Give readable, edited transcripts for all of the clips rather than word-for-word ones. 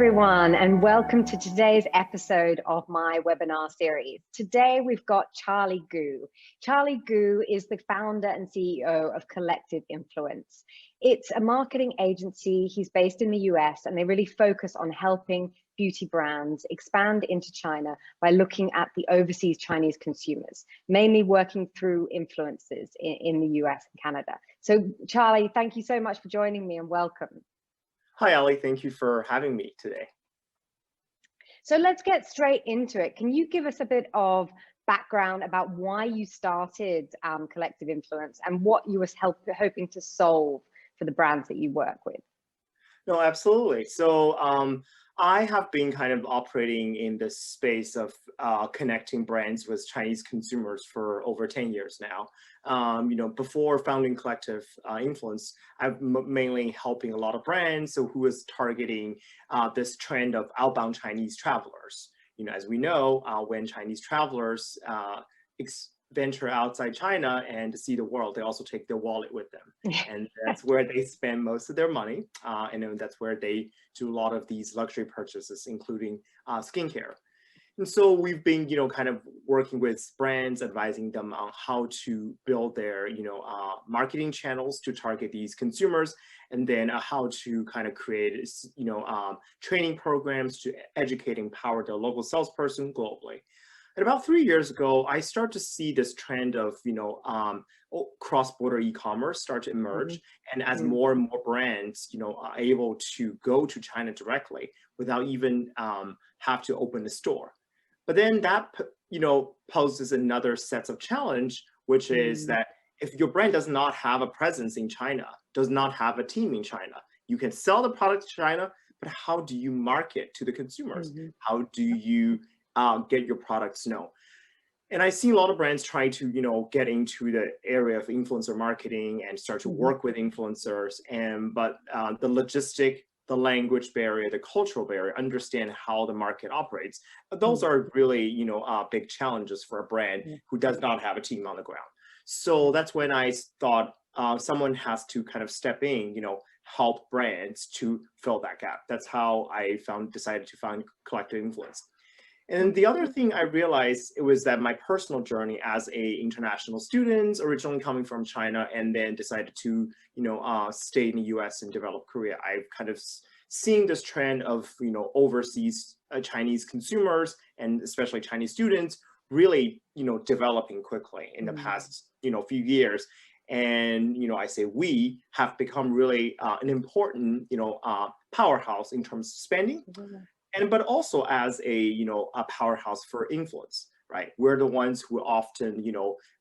everyone, and welcome to today's episode of my webinar series. Today, we've got Charlie Gu. Charlie Gu is the founder and CEO of Kollective Influence. It's a marketing agency. He's based in the US, and they really focus on helping beauty brands expand into China by looking at the overseas Chinese consumers, mainly working through influencers in the US and Canada. So, Charlie, thank you so much for joining me and welcome. Hi, Ali. Thank you for having me today. So let's get straight into it. Can you give us a bit of background about why you started Kollective Influence and what you were hoping to solve for the brands that you work with? No, absolutely. So I have been kind of operating in this space of connecting brands with Chinese consumers for over 10 years now. Before founding Kollective Influence, I've mainly helping a lot of brands who is targeting this trend of outbound Chinese travelers. As we know, when Chinese travelers venture outside China and see the world, they also take their wallet with them. And that's where they spend most of their money. And then that's where they do a lot of these luxury purchases, including skincare. And so we've been, kind of working with brands, advising them on how to build their, marketing channels to target these consumers, and then how to kind of create, training programs to educate and empower the local salesperson globally. And about 3 years ago, I start to see this trend of, cross-border e-commerce start to emerge. Mm-hmm. And as more and more brands, are able to go to China directly without even have to open a store. But then that, poses another set of challenge, which is that if your brand does not have a presence in China, does not have a team in China, you can sell the product to China, but how do you market to the consumers? Mm-hmm. How do you get your products known? And I see a lot of brands trying to, get into the area of influencer marketing and start to work with influencers. But the logistic, the language barrier, the cultural barrier, understand how the market operates. Those are really, big challenges for a brand who does not have a team on the ground. So that's when I thought someone has to kind of step in, help brands to fill that gap. That's how I decided to found Kollective Influence. And the other thing I realized was that my personal journey as a international student, originally coming from China, and then decided to, stay in the US and develop Korea. I've kind of seen this trend of, overseas Chinese consumers and especially Chinese students really, developing quickly in the past, few years. And, I say we have become really an important, powerhouse in terms of spending. But also as a powerhouse for influence, right? We're the ones who often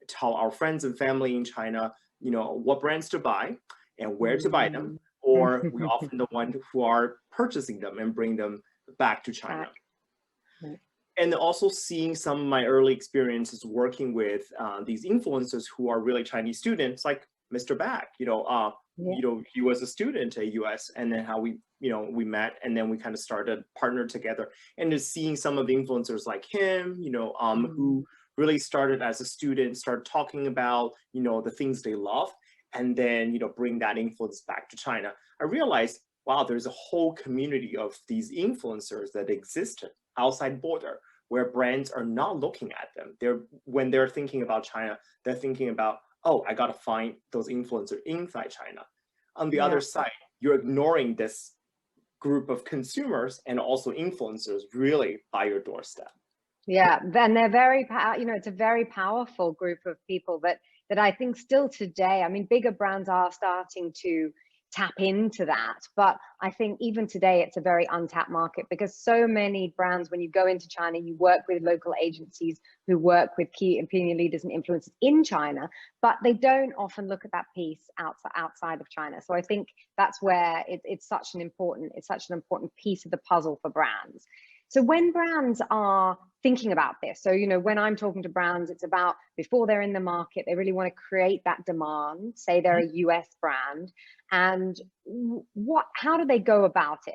tell our friends and family in China what brands to buy and where to buy them, or we're often the one who are purchasing them and bring them back to China. And also seeing some of my early experiences working with these influencers who are really Chinese students, like Mr. Back. He was a student at US, and then how we met, and then we kind of started partner together. And just seeing some of the influencers like him, who really started as a student, started talking about, the things they love, and then, bring that influence back to China. I realized, wow, there's a whole community of these influencers that existed outside border, where brands are not looking at them. When they're thinking about China, they're thinking about, oh, I got to find those influencers inside China. On the other side, you're ignoring this group of consumers and also influencers really by your doorstep. Yeah, and they're very, it's a very powerful group of people that I think still today, I mean, bigger brands are starting to tap into that. But I think even today, it's a very untapped market because so many brands, when you go into China, you work with local agencies who work with key opinion leaders and influencers in China, but they don't often look at that piece outside of China. So I think that's where it's such an important piece of the puzzle for brands. So when brands are thinking about this, so, when I'm talking to brands, it's about before they're in the market, they really want to create that demand, say they're a US brand, and how do they go about it?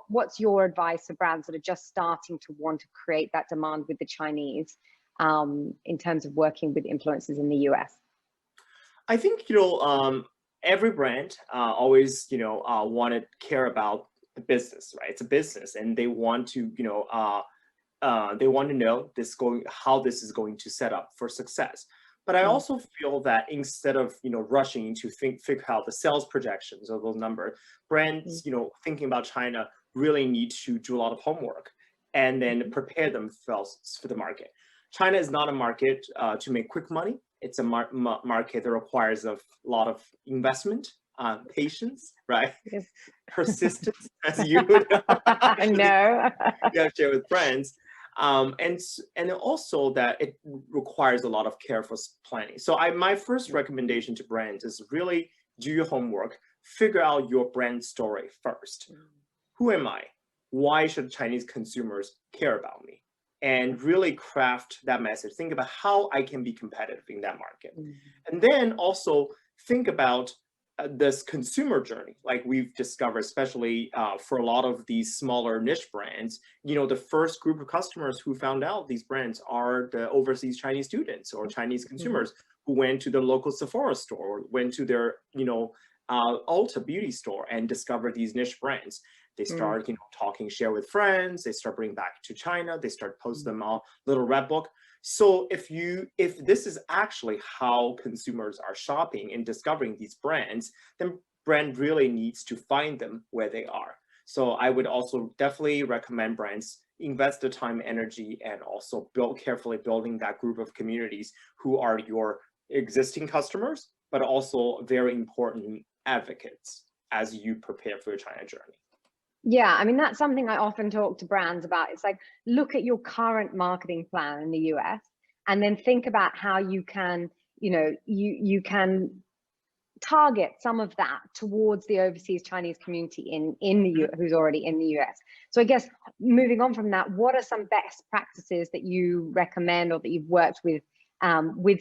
What's your advice for brands that are just starting to want to create that demand with the Chinese in terms of working with influencers in the US? I think, every brand always, want to care about the business, right? It's a business, and they want to, they want to know how this is going to set up for success. But I also feel that instead of rushing to figure out the sales projections or those numbers, brands thinking about China really need to do a lot of homework and then prepare themselves for the market. China is not a market to make quick money. It's a market that requires a lot of investment, patience, right? Yes. Persistence, as you would No. share with friends. And also that it requires a lot of careful planning. So my first recommendation to brands is really do your homework, figure out your brand story first. Who am I? Why should Chinese consumers care about me? And really craft that message. Think about how I can be competitive in that market. And then also think about this consumer journey, like we've discovered, especially for a lot of these smaller niche brands, the first group of customers who found out these brands are the overseas Chinese students or Chinese consumers who went to the local Sephora store or went to their, Ulta beauty store and discovered these niche brands. They start, talking, share with friends. They start bringing back to China. They start post them on little red book. So if this is actually how consumers are shopping and discovering these brands, then brand really needs to find them where they are. So I would also definitely recommend brands invest the time, energy, and also carefully building that group of communities who are your existing customers, but also very important advocates as you prepare for your China journey. Yeah, I mean, that's something I often talk to brands about. It's like, look at your current marketing plan in the US and then think about how you can, you can target some of that towards the overseas Chinese community in the who's already in the US. So I guess moving on from that, what are some best practices that you recommend or that you've worked with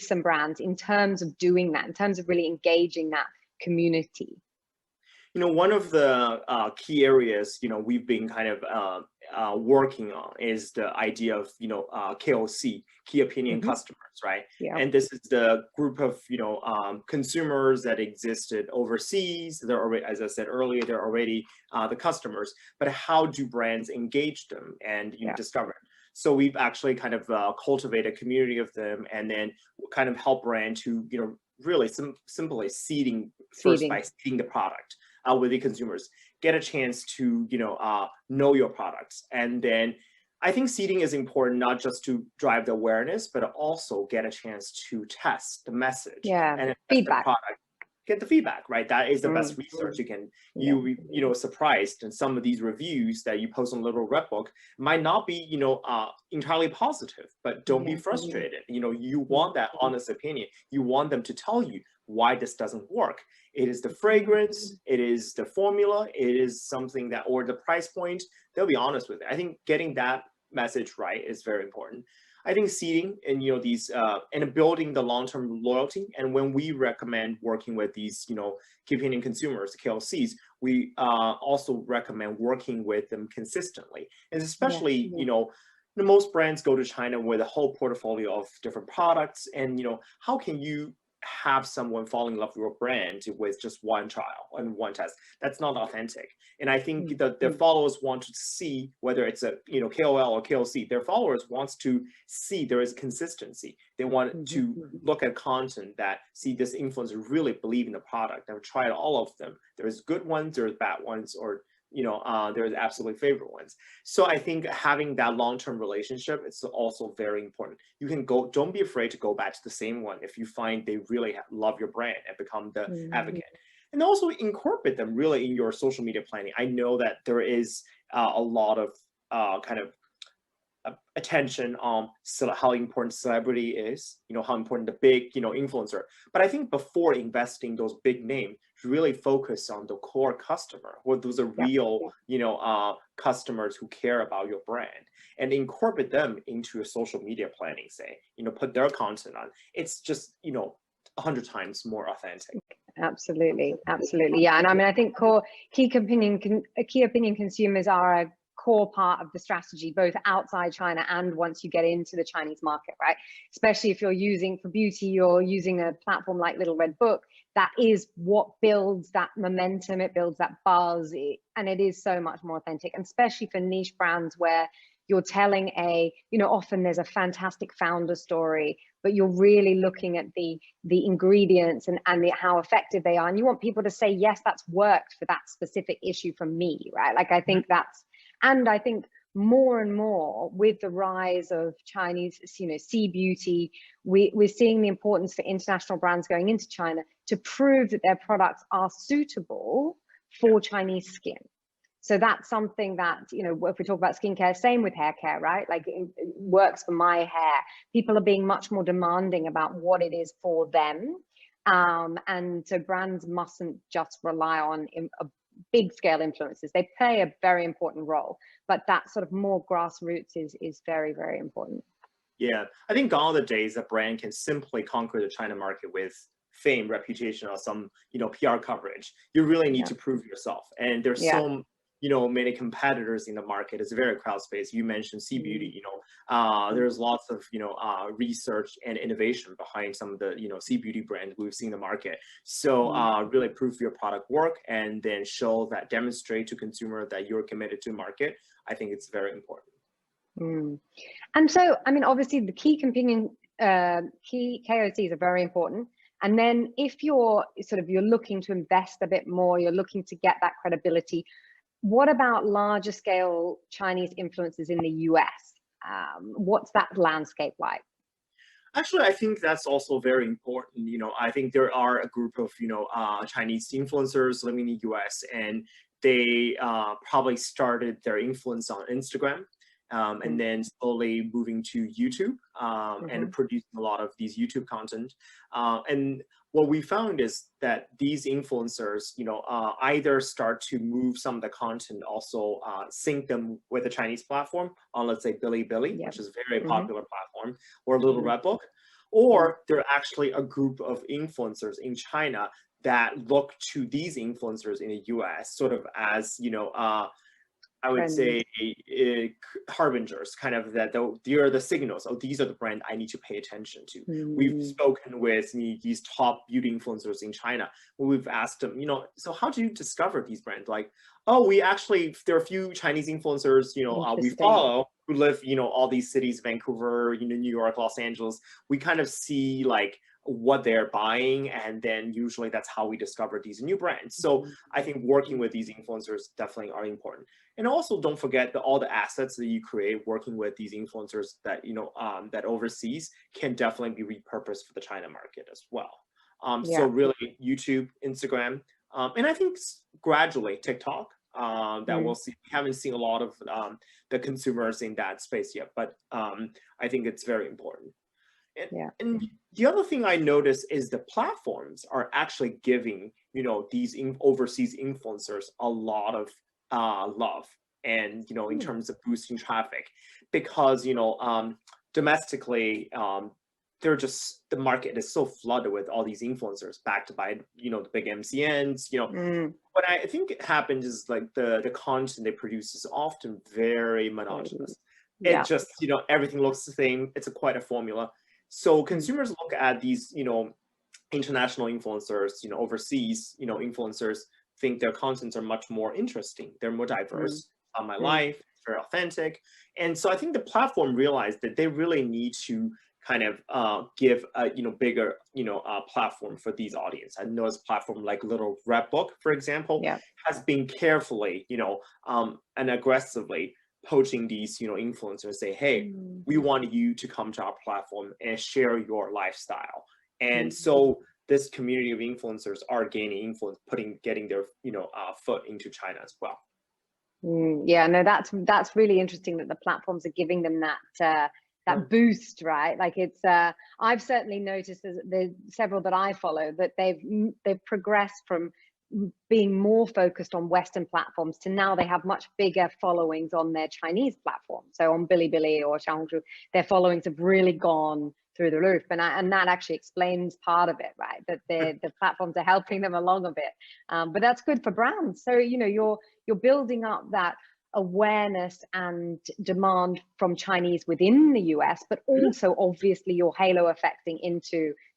some brands in terms of doing that, in terms of really engaging that community? One of the key areas, we've been kind of working on is the idea of, KOC, key opinion customers, right? Yeah. And this is the group of, consumers that existed overseas. They're already, as I said earlier, they're already the customers, but how do brands engage them and discover? So we've actually kind of cultivated a community of them and then kind of help brand to, really simply seeding by seeding the product. With the consumers, get a chance to know your products, and then I think seeding is important not just to drive the awareness, but also get a chance to test the message and feedback. The product. Get the feedback, right? That is the best research you can. Surprised, and some of these reviews that you post on Little Red Book might not be entirely positive, but don't be frustrated. You want that honest opinion. You want them to tell you why this doesn't work. It is the fragrance, it is the formula, it is something that, or the price point. They'll be honest with it. I think getting that message right is very important. I think seeding and these and building the long-term loyalty. And when we recommend working with these key opinion consumers, KOCs, we also recommend working with them consistently. And especially most brands go to China with a whole portfolio of different products, and how can you have someone fall in love with your brand with just one trial and one test? That's not authentic. And I think that their followers want to see, whether it's a KOL or KOC, their followers wants to see there is consistency. They want to look at content that see this influencer really believe in the product. I've tried all of them. There's good ones, there's bad ones, or there's absolutely favorite ones. So I think having that long-term relationship is also very important. You can don't be afraid to go back to the same one if you find they really love your brand and become the advocate. And also incorporate them really in your social media planning. I know that there is a lot of kind of attention on how important celebrity is, how important the big, influencer. But I think before investing those big names, really focus on the core customer, or those are real, customers who care about your brand, and incorporate them into your social media planning. Say, put their content on. It's just, 100 times more authentic. Absolutely, yeah. And I mean, I think key opinion consumers are a core part of the strategy, both outside China and once you get into the Chinese market, right? Especially if you're using, for beauty, you're using a platform like Little Red Book. That is what builds that momentum, it builds that buzz, and it is so much more authentic, and especially for niche brands where you're telling often there's a fantastic founder story, but you're really looking at the ingredients and how effective they are. And you want people to say, yes, that's worked for that specific issue for me, right? Like, I think that's, and I think more and more with the rise of Chinese, sea beauty, we're seeing the importance for international brands going into China to prove that their products are suitable for Chinese skin. So that's something that, if we talk about skincare, same with hair care, right? Like it works for my hair. People are being much more demanding about what it is for them. And so brands mustn't just rely on big scale influencers. They play a very important role, but that sort of more grassroots is very, very important. Yeah, I think gone are the days a brand can simply conquer the China market with fame, reputation, or some, PR coverage. You really need to prove yourself. And there's so many competitors in the market. It's a very crowded space. You mentioned sea beauty, there's lots of, research and innovation behind some of the, sea beauty brands we've seen in the market. So really prove your product work and then demonstrate to consumer that you're committed to market. I think it's very important. And so, I mean, obviously the key KOCs are very important. And then if you're looking to invest a bit more, you're looking to get that credibility, what about larger scale Chinese influencers in the US? What's that landscape like? Actually, I think that's also very important. I think there are a group of, Chinese influencers living in the US, and they probably started their influence on Instagram. And then slowly moving to YouTube and producing a lot of these YouTube content. And what we found is that these influencers, either start to move some of the content, also sync them with a Chinese platform on, let's say, Bilibili, which is a very popular platform, or Little Red Book, or they're actually a group of influencers in China that look to these influencers in the US sort of as, I would say harbingers, kind of that they are the signals. Oh, these are the brand I need to pay attention to. We've spoken with these top beauty influencers in China. We've asked them, so how do you discover these brands? Like, oh, there are a few Chinese influencers, we follow who live, all these cities, Vancouver, New York, Los Angeles. We kind of see like what they're buying, and then usually that's how we discover these new brands. So I think working with these influencers definitely are important. And also don't forget that all the assets that you create working with these influencers that that overseas can definitely be repurposed for the China market as well. So really YouTube, Instagram, and I think gradually TikTok, that we'll see. We haven't seen a lot of the consumers in that space yet, but I think it's very important. And the other thing I noticed is the platforms are actually giving, these overseas influencers a lot of love and, in terms of boosting traffic, because, domestically, the market is so flooded with all these influencers backed by, the big MCNs, What I think happens is like the content they produce is often very monotonous. It just, everything looks the same. It's quite a formula. So consumers look at these, international influencers, overseas, influencers, think their contents are much more interesting. They're more diverse. On my life, it's very authentic. And so I think the platform realized that they really need to kind of give a bigger platform for these audience. I know a platform like Little Red Book, for example, has been carefully, and aggressively poaching these, influencers, say, hey, we want you to come to our platform and share your lifestyle. And so this community of influencers are gaining influence, getting their, foot into China as well. Yeah, no, that's really interesting that the platforms are giving them that boost, right? Like it's, I've certainly noticed there's several that I follow that they've progressed from being more focused on Western platforms to now they have much bigger followings on their Chinese platform. So on Bilibili or Xiaohongshu, their followings have really gone through the roof, and that actually explains part of it, right? That the platforms are helping them along a bit, but that's good for brands. So you're building up that awareness and demand from Chinese within the US, but also obviously you're halo affecting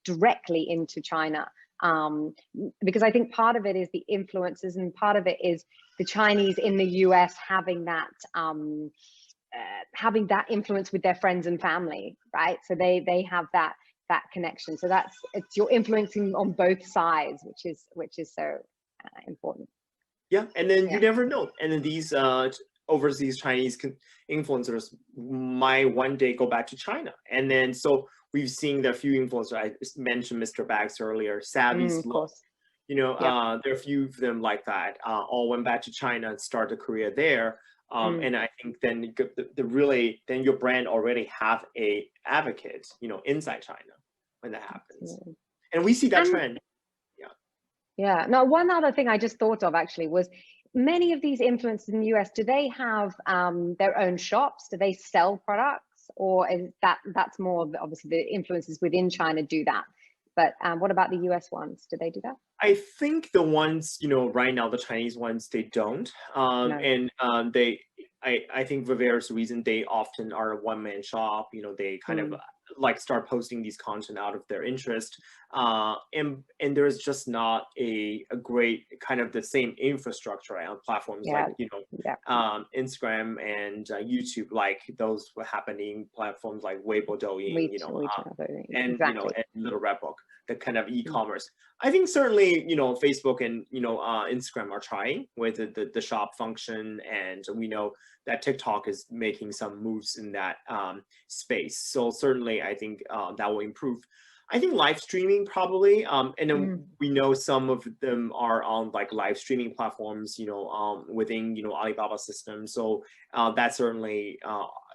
directly into China. Because I think part of it is the influences, and part of it is the Chinese in the US having that influence with their friends and family, right? So they have that connection. So you're influencing on both sides, which is so important. Yeah, and then you never know. And then these overseas Chinese influencers might one day go back to China. And then so we've seen the few influencers. I mentioned Mr. Bags earlier, Savvy Slow. You know, there are a few of them like that. All went back to China and started a career there. And I think then then your brand already have a advocate, you know, inside China when that happens. And we see that trend. Yeah. Now, one other thing I just thought of actually was many of these influencers in the US, do they have their own shops? Do they sell products? Or is that's more obviously the influencers within China do that? But what about the US ones? Do they do that? I think the ones, you know, right now, the Chinese ones, they don't. And I think for various reasons, they often are a one-man shop. You know, they kind of like start posting these content out of their interest. And there's just not a great kind of the same infrastructure on platforms like, you know, Instagram and YouTube, like those were happening platforms like Weibo, Douyin, you know, and, you know, and Little Red Book, the kind of e-commerce. I think certainly, you know, Facebook and, you know, Instagram are trying with the shop function, and we know that TikTok is making some moves in that space. So certainly, I think that will improve. I think live streaming probably, and then we know some of them are on like live streaming platforms, you know, within, you know, Alibaba system. So that certainly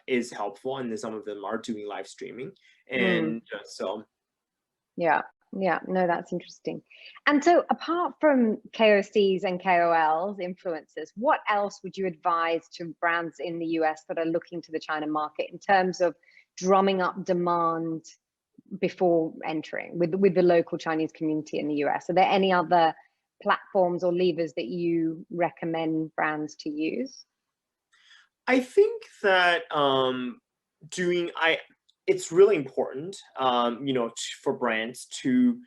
is helpful, and then some of them are doing live streaming, and so. Yeah, no, that's interesting. And so apart from KOCs and KOLs, influencers, what else would you advise to brands in the US that are looking to the China market in terms of drumming up demand before entering with the local Chinese community in the US? Are there any other platforms or levers that you recommend brands to use? I think that it's really important, you know, for brands to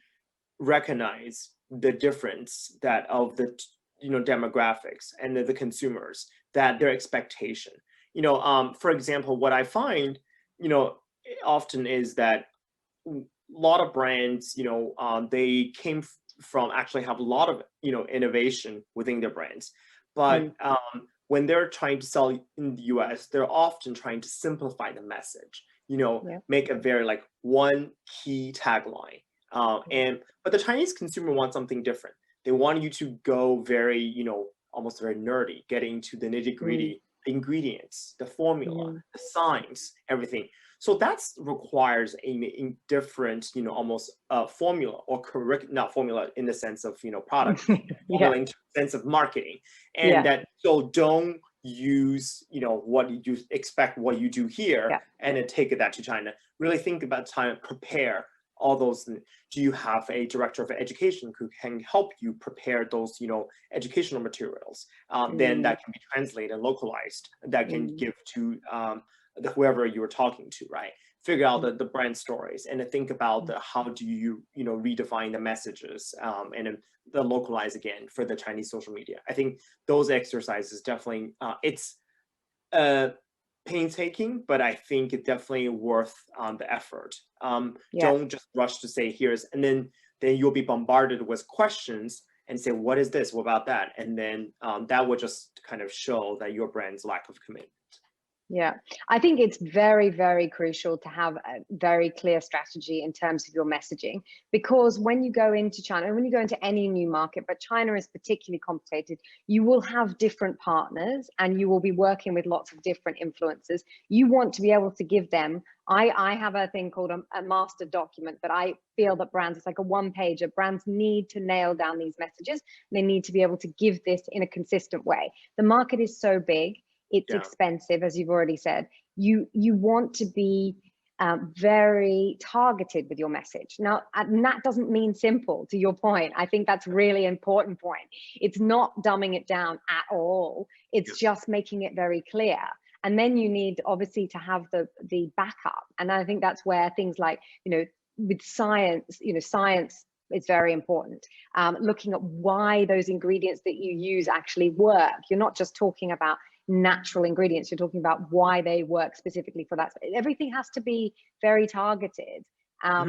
recognize the difference that of the, you know, demographics and the consumers, that their expectation. You know, for example, what I find, you know, often is that a lot of brands, you know, they came from actually have a lot of, you know, innovation within their brands, but when they're trying to sell in the US, they're often trying to simplify the message. You know, make a very like one key tagline. But the Chinese consumer wants something different. They want you to go very, you know, almost very nerdy, getting to the nitty gritty, the ingredients, the formula, the science, everything. So that requires a different, you know, almost formula or not formula in the sense of, you know, product, formula in the sense of marketing. And that, so don't use, you know, what you expect, what you do here, and then take that to China. Really think about time, prepare all those. Do you have a director of education who can help you prepare those, you know, educational materials? Then that can be translated and localized. That can give to whoever you were talking to, right? Figure out the brand stories, and then think about how do you, you know, redefine the messages, and then the localize again for the Chinese social media. I think those exercises definitely, it's painstaking, but I think it's definitely worth the effort. Don't just rush to say here's, and then you'll be bombarded with questions and say, what is this? What about that? And then that would just kind of show that your brand's lack of commitment. Yeah, I think it's very, very crucial to have a very clear strategy in terms of your messaging, because when you go into China, and when you go into any new market, but China is particularly complicated, you will have different partners and you will be working with lots of different influencers. You want to be able to give them, I have a thing called a master document, but I feel that brands, it's like a one-pager. Brands need to nail down these messages. They need to be able to give this in a consistent way. The market is so big. It's expensive, as you've already said. You want to be very targeted with your message. Now, and that doesn't mean simple, to your point. I think that's really important point. It's not dumbing it down at all. It's just making it very clear. And then you need obviously to have the backup. And I think that's where things like, with science, science is very important. Looking at why those ingredients that you use actually work. You're not just talking about natural ingredients, you're talking about why they work specifically for that. Everything has to be very targeted,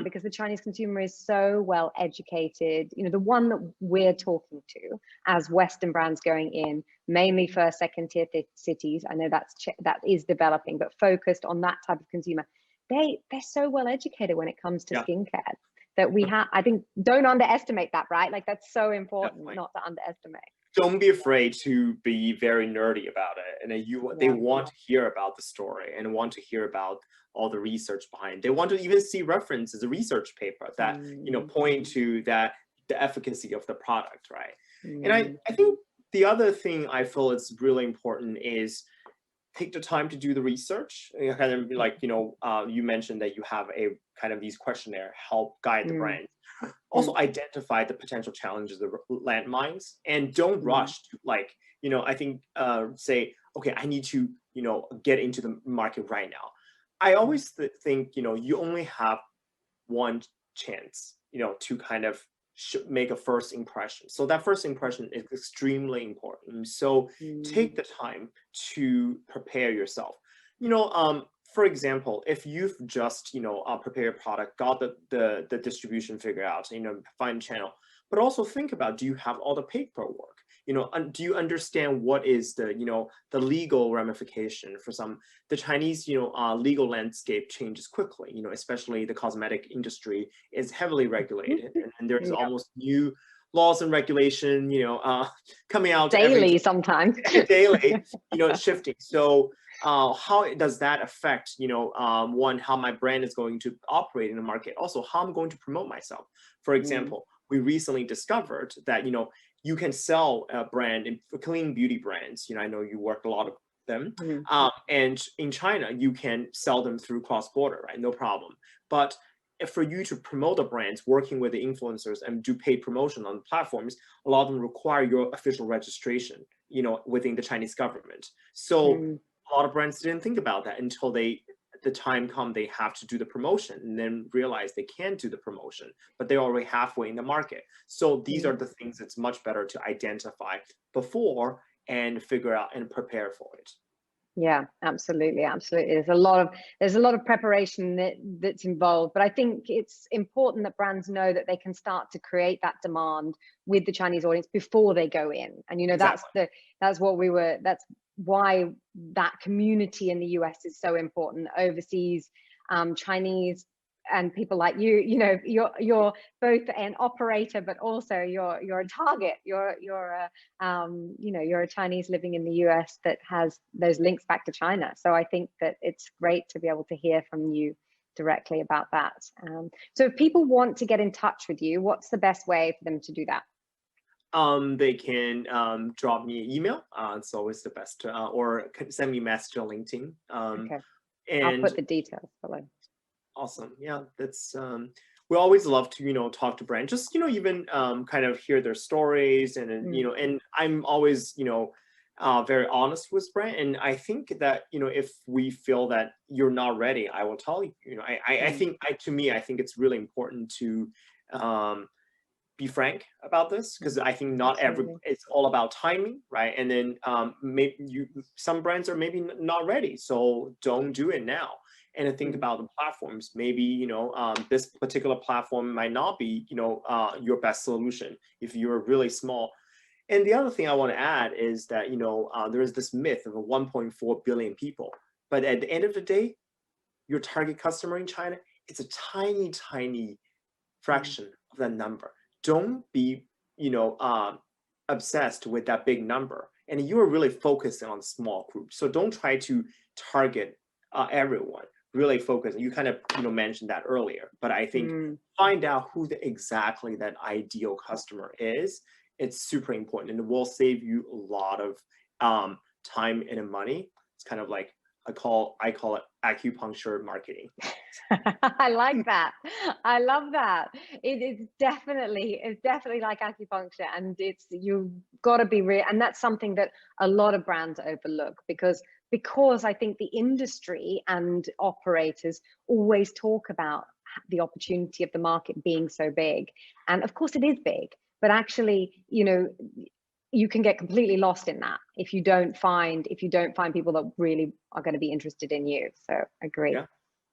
because the Chinese consumer is so well educated. The one that we're talking to as Western brands going in, mainly first, second tier cities. I know that is developing, but focused on that type of consumer. They're so well educated when it comes to skincare that we have. I think don't underestimate that, right? Like that's so important not to underestimate. Don't be afraid to be very nerdy about it, and they want to hear about the story and want to hear about all the research behind. They want to even see references, a research paper that point to that the efficacy of the product, right? And I think the other thing I feel is really important is take the time to do the research. Kind of like you mentioned that you have a kind of these questionnaire help guide the brand. Also identify the potential challenges, the landmines, and don't rush to I think say, okay, I need to get into the market right now. I always think you only have one chance to kind of make a first impression. So that first impression is extremely important. So take the time to prepare yourself. For example, if you've just prepare a product, got the distribution figured out, find channel, but also think about, do you have all the paperwork? Do you understand what is the the legal ramification for some? The Chinese legal landscape changes quickly. Especially the cosmetic industry is heavily regulated, and there's almost new laws and regulation coming out daily sometimes. daily shifting. So how does that affect one, how my brand is going to operate in the market, also how I'm going to promote myself? For example, we recently discovered that you can sell a brand in clean beauty brands. I know you work a lot of them, and in China you can sell them through cross-border, right? No problem. But for you to promote the brands, working with the influencers and do paid promotion on the platforms, a lot of them require your official registration within the Chinese government. So a lot of brands didn't think about that until the time come, they have to do the promotion, and then realize they can't do the promotion, but they're already halfway in the market. So these are the things that's much better to identify before and figure out and prepare for it. Yeah, absolutely. There's a lot of preparation that's involved, but I think it's important that brands know that they can start to create that demand with the Chinese audience before they go in. And that's why that community in the US is so important. Overseas Chinese and people like you're both an operator, but also you're a target. You're a Chinese living in the US that has those links back to China. So I think that it's great to be able to hear from you directly about that. So if people want to get in touch with you, what's the best way for them to do that? They can drop me an email. It's always the best, or send me a message on LinkedIn. Okay. And I'll put the details below. Awesome. Yeah, that's we always love to talk to brands, just even kind of hear their stories, and and I'm always very honest with brand. And I think that if we feel that you're not ready, I will tell you. I think to me I think it's really important to be frank about this, because I think not it's all about timing, right? And then maybe some brands are maybe not ready, so don't do it now. And to think about the platforms, maybe this particular platform might not be your best solution if you're really small. And the other thing I want to add is that there is this myth of 1.4 billion people, but at the end of the day, your target customer in China, it's a tiny fraction of that number. Don't be obsessed with that big number, and you are really focusing on small groups. So don't try to target everyone. Really focus. You kind of mentioned that earlier, but I think find out who exactly that ideal customer is. It's super important, and it will save you a lot of time and money. It's kind of like I call it acupuncture marketing. I like that. I love that. It's definitely like acupuncture, and you've got to be real. And that's something that a lot of brands overlook because I think the industry and operators always talk about the opportunity of the market being so big. And of course it is big, but actually, you can get completely lost in that if you don't find people that really are going to be interested in you. So agree. Yeah.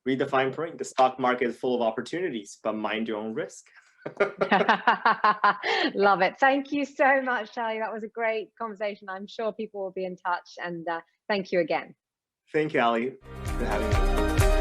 Read the fine print. The stock market is full of opportunities, but mind your own risk. Love it. Thank you so much, Charlie. That was a great conversation. I'm sure people will be in touch, and thank you again. Thank you, Ali, for having me.